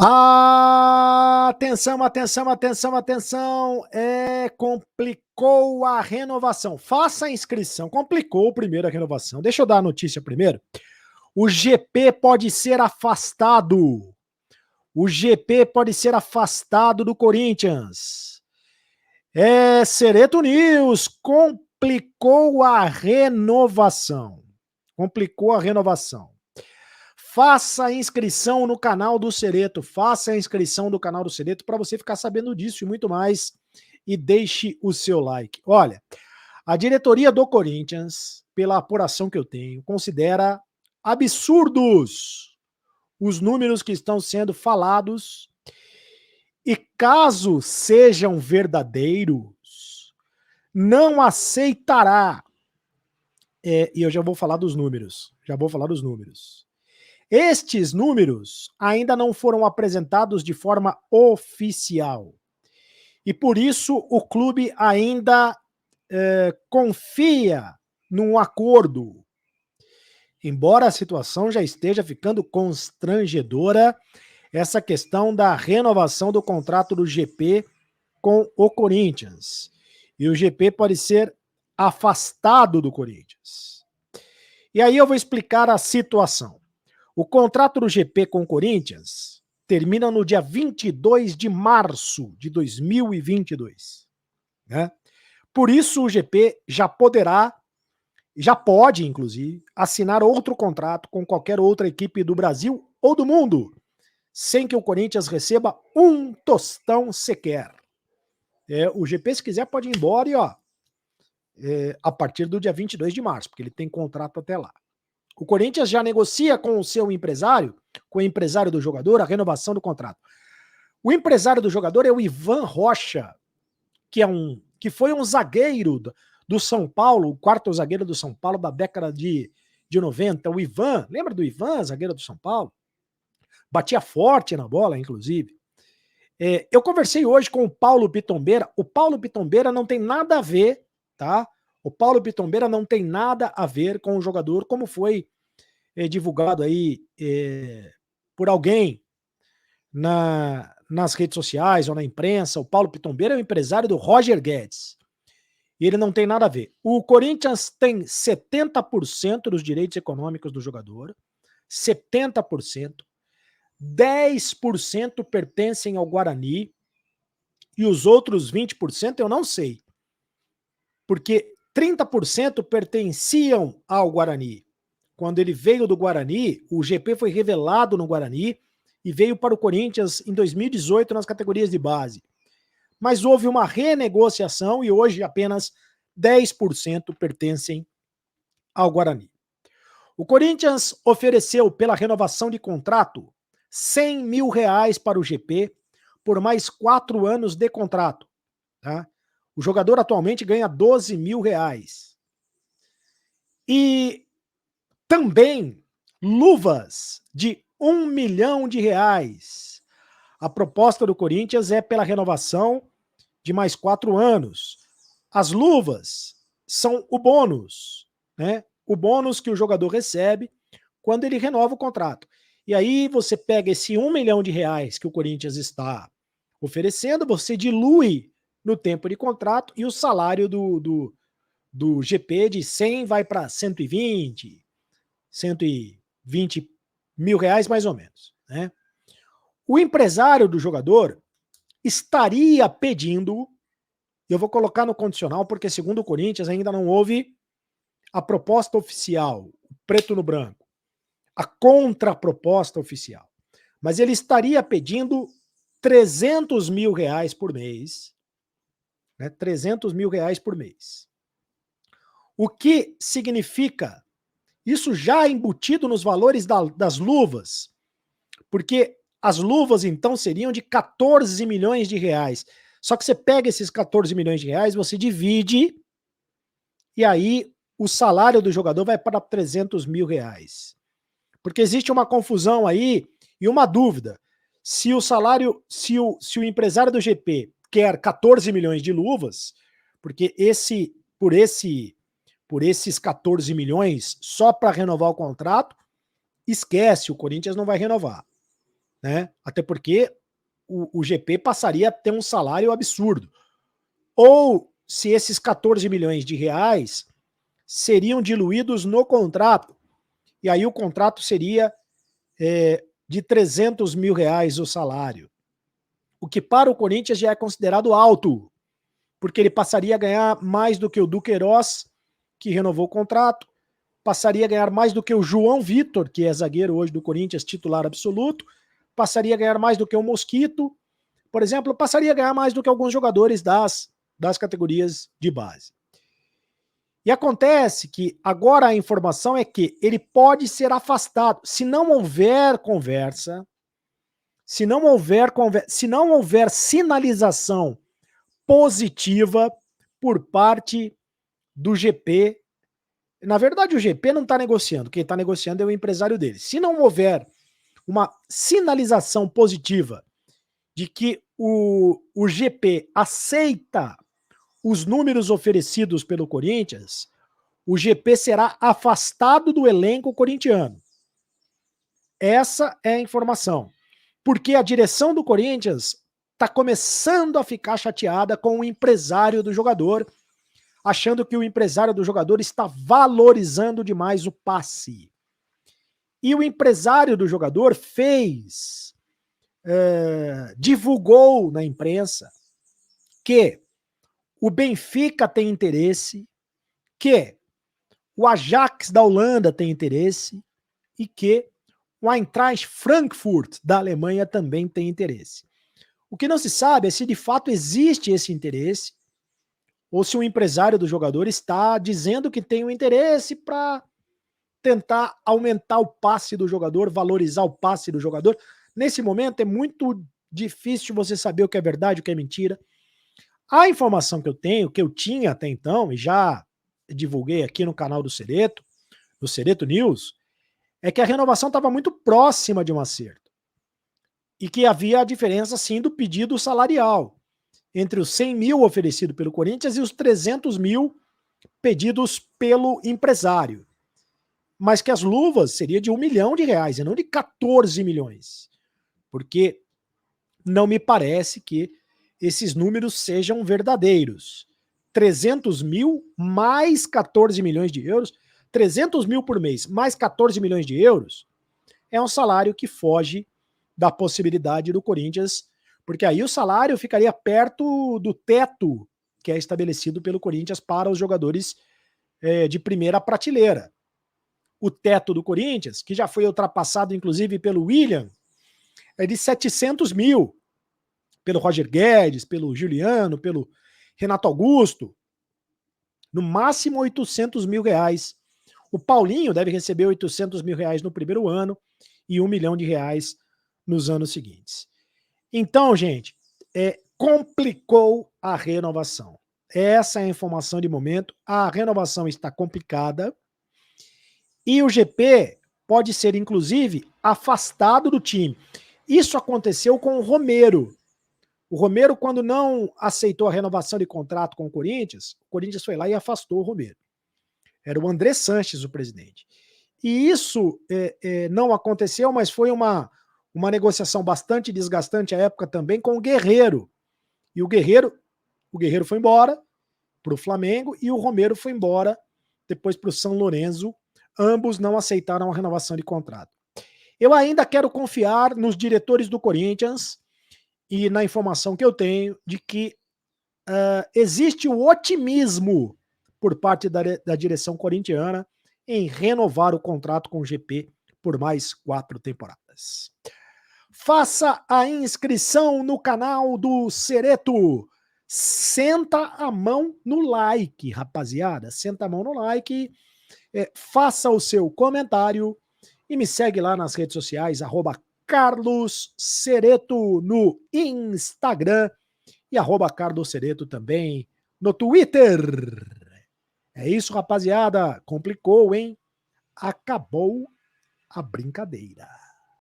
Atenção, atenção, atenção, atenção. Complicou a renovação. Faça a inscrição. Complicou primeiro a renovação. Deixa eu dar a notícia primeiro. O GP pode ser afastado. O GP pode ser afastado do Corinthians. Sereto News complicou a renovação. Complicou a renovação. Faça a inscrição no canal do Sereto. Faça a inscrição no canal do Sereto para você ficar sabendo disso e muito mais. E deixe o seu like. Olha, a diretoria do Corinthians, pela apuração que eu tenho, considera absurdos os números que estão sendo falados e, caso sejam verdadeiros, não aceitará. E eu já vou falar dos números. Estes números ainda não foram apresentados de forma oficial. E por isso o clube ainda confia num acordo. Embora a situação já esteja ficando constrangedora, essa questão da renovação do contrato do GP com o Corinthians. E o GP pode ser afastado do Corinthians. E aí eu vou explicar a situação. O contrato do GP com o Corinthians termina no dia 22 de março de 2022. Né? Por isso o GP já pode, inclusive, assinar outro contrato com qualquer outra equipe do Brasil ou do mundo, sem que o Corinthians receba um tostão sequer. O GP, se quiser, pode ir embora a partir do dia 22 de março, porque ele tem contrato até lá. O Corinthians já negocia com o seu empresário, com o empresário do jogador, a renovação do contrato. O empresário do jogador é o Ivan Rocha, que foi um zagueiro do São Paulo, o quarto zagueiro do São Paulo da década de 90. O Ivan, lembra do Ivan, zagueiro do São Paulo? Batia forte na bola, inclusive. Eu conversei hoje com o Paulo Pitombeira. O Paulo Pitombeira não tem nada a ver, tá? O Paulo Pitombeira não tem nada a ver com o jogador, como foi divulgado aí por alguém nas redes sociais ou na imprensa. O Paulo Pitombeira é o empresário do Roger Guedes. E ele não tem nada a ver. O Corinthians tem 70% dos direitos econômicos do jogador, 70%, 10% pertencem ao Guarani e os outros 20% eu não sei. Porque 30% pertenciam ao Guarani. Quando ele veio do Guarani, o GP foi revelado no Guarani e veio para o Corinthians em 2018 nas categorias de base. Mas houve uma renegociação e hoje apenas 10% pertencem ao Guarani. O Corinthians ofereceu pela renovação de contrato R$100 mil para o GP por mais 4 anos de contrato. Tá? O jogador atualmente ganha R$12 mil. E também luvas de R$1 milhão. A proposta do Corinthians é pela renovação de mais 4 anos. As luvas são o bônus, né? O bônus que o jogador recebe quando ele renova o contrato. E aí você pega esse R$1 milhão que o Corinthians está oferecendo, você dilui no tempo de contrato e o salário do GP de 100 vai para 120 mil mais ou menos. Né? O empresário do jogador estaria pedindo, eu vou colocar no condicional porque segundo o Corinthians ainda não houve a proposta oficial, preto no branco, a contraproposta oficial. Mas ele estaria pedindo R$300 mil por mês, né? R$300 mil por mês. O que significa isso já embutido nos valores das luvas, porque as luvas então seriam de R$14 milhões. Só que você pega esses R$14 milhões, você divide e aí o salário do jogador vai para R$300 mil. Porque existe uma confusão aí e uma dúvida. Se o salário, se o empresário do GP quer 14 milhões de luvas, porque por esses 14 milhões só para renovar o contrato, esquece, o Corinthians não vai renovar. né? Até porque o GP passaria a ter um salário absurdo. Ou se esses 14 milhões de reais seriam diluídos no contrato, e aí o contrato seria de 300 mil reais o salário, o que para o Corinthians já é considerado alto, porque ele passaria a ganhar mais do que o Duqueiroz, que renovou o contrato, passaria a ganhar mais do que o João Vitor, que é zagueiro hoje do Corinthians, titular absoluto, passaria a ganhar mais do que o Mosquito, por exemplo, passaria a ganhar mais do que alguns jogadores das categorias de base. E acontece que agora a informação é que ele pode ser afastado. Se não houver conversa, se não houver sinalização positiva por parte do GP. Na verdade, o GP não está negociando. Quem está negociando é o empresário dele. Se não houver uma sinalização positiva de que o GP aceita os números oferecidos pelo Corinthians, o GP será afastado do elenco corintiano. Essa é a informação. Porque a direção do Corinthians está começando a ficar chateada com o empresário do jogador, achando que o empresário do jogador está valorizando demais o passe. E o empresário do jogador divulgou na imprensa que o Benfica tem interesse, que o Ajax da Holanda tem interesse e que o Eintracht Frankfurt da Alemanha também tem interesse. O que não se sabe é se de fato existe esse interesse ou se o empresário do jogador está dizendo que tem um interesse para tentar aumentar o passe do jogador, valorizar o passe do jogador. Nesse momento é muito difícil você saber o que é verdade e o que é mentira. A informação que eu tenho, que eu tinha até então, e já divulguei aqui no canal do Cereto, do Cereto News, é que a renovação estava muito próxima de um acerto. E que havia a diferença, sim, do pedido salarial entre os 100 mil oferecido pelo Corinthians e os 300 mil pedidos pelo empresário. Mas que as luvas seria de R$1 milhão e não de 14 milhões. Porque não me parece que esses números sejam verdadeiros. 300 mil mais 14 milhões de euros, 300 mil por mês mais 14 milhões de euros, é um salário que foge da possibilidade do Corinthians, porque aí o salário ficaria perto do teto que é estabelecido pelo Corinthians para os jogadores de primeira prateleira. O teto do Corinthians, que já foi ultrapassado inclusive pelo William, é de 700 mil, pelo Roger Guedes, pelo Juliano, pelo Renato Augusto, no máximo 800 mil reais. O Paulinho deve receber 800 mil reais no primeiro ano e R$1 milhão nos anos seguintes. Então, gente, complicou a renovação. Essa é a informação de momento. A renovação está complicada e o GP pode ser, inclusive, afastado do time. Isso aconteceu com o Romero. O Romero, quando não aceitou a renovação de contrato com o Corinthians foi lá e afastou o Romero. Era o André Sanches o presidente. E isso não aconteceu, mas foi uma negociação bastante desgastante à época também com o Guerreiro. E o Guerreiro foi embora para o Flamengo e o Romero foi embora depois para o São Lourenço. Ambos não aceitaram a renovação de contrato. Eu ainda quero confiar nos diretores do Corinthians e na informação que eu tenho de que existe o otimismo por parte da direção corintiana em renovar o contrato com o GP por mais 4 temporadas. Faça a inscrição no canal do Cereto. Senta a mão no like, rapaziada. Senta a mão no like, faça o seu comentário e me segue lá nas redes sociais, @CarlosCereto no Instagram e @CarlosCereto também no Twitter. É isso, rapaziada. Complicou, hein? Acabou a brincadeira.